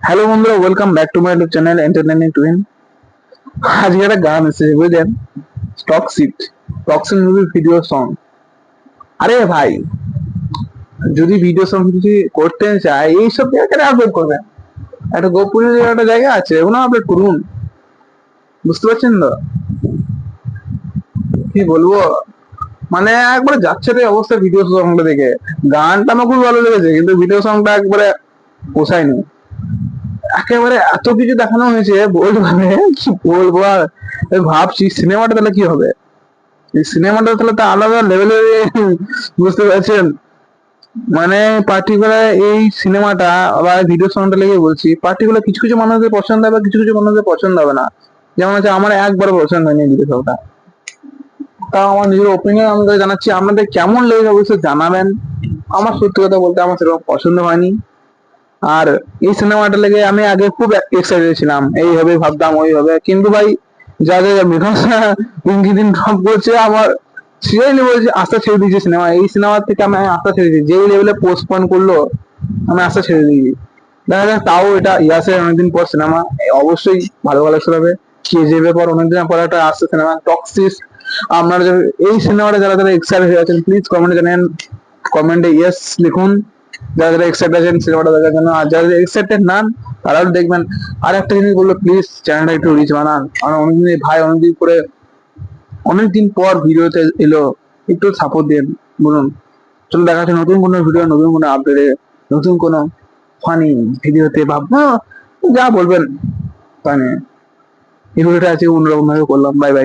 Hello বন্ধুরা, welcome back to my YouTube channel entertaining twin. আজকে একটা গান এসেছে বুঝলেন, টক্সিক টক্সিক মুভির ভিডিও সং। আরে ভাই, যদি ভিডিও সং যদি করতে চাই এইসব জায়গায় আপলোড করবেন। একটা গোপনীয় একটা জায়গা আছে, ওগুলো আপলোড করুন। বুঝতে পারছেন তো কি বলবো? মানে একবারে যাচ্ছে তাই অবস্থা ভিডিও সংটা দেখে। গানটা আমার খুব ভালো লেগেছে, কিন্তু ভিডিও সংটা একবারে পোষায়নি। একেবারে এত কিছু দেখানো হয়েছে বলতে পারে কি বলবো আর। আমি ভাবছি সিনেমাটা তাহলে কি হবে, এই সিনেমাটা তাহলে তো আলাদা লেভেলের। বুঝতে পারছেন? মানে পার্টিকুলার এই সিনেমাটা বা ভিডিও সঙ্গটা লেগে বলছি, পার্টিকুলার কিছু কিছু মানুষদের পছন্দ হবে, কিছু কিছু মানুষদের পছন্দ হবে না। যেমন হচ্ছে আমার একবার পছন্দ হয়নি ভিডিও সঙ্গটা। তাও আমার নিজের ওপিনিয়ন আমাদের জানাচ্ছি, আপনাদের কেমন লেগেছে অবশ্যই জানাবেন। আমার সত্যি কথা বলতে আমার সেরকম পছন্দ হয়নি। আর এই সিনেমাটা লেগে আমি আগে খুব এক্সাইটেড ছিলাম, এই হবে ভাবতাম ওই হবে, কিন্তু ভাই যা যা মীমাংসা দিন ড্রপ করছে আমার সিরিয়াসলি বলছি, আস্থা ছেড়ে দিয়েছি সিনেমা। এই সিনেমার থেকে আমি আস্থা ছেড়ে দিয়েছি, যেই লেভেলে পোস্টপোন করলো আমি আস্থা ছেড়ে দিয়েছি। দেখা যাক, তাও এটা ইয়াসের অনেকদিন পর সিনেমা, অবশ্যই ভালো কালেকশন হবে। কেজিএফ এর পর অনেকদিন পর একটা আসছে সিনেমা টক্সিস। আপনারা এই সিনেমাটা যারা যারা এক্সাইটেড হয়ে আছেন প্লিজ কমেন্টে জানেন, কমেন্টে ইয়েস লিখুন। যারা যারা এক্সাইটেড আছেন সিনেমাটা দেখার জন্য, আর যারা এক্সাইটেড নান তারাও দেখবেন। আর একটা জিনিস বললো, প্লিজ চ্যানেলটা একটু রিচ বানান। কারণ অনেকদিন ভাই অনেকদিন করে অনেকদিন পর ভিডিওতে এলো, একটু সাপোর্ট দিন বলুন। চলো দেখা হচ্ছে নতুন কোনো ভিডিও, নতুন কোনো আপডেটে, নতুন কোনো ফানি ভিডিওতে ভাববো যা বলবেন। মানে এই ভিডিওটা আজকে অন্যরকম ভাবে করলাম। Bye bye.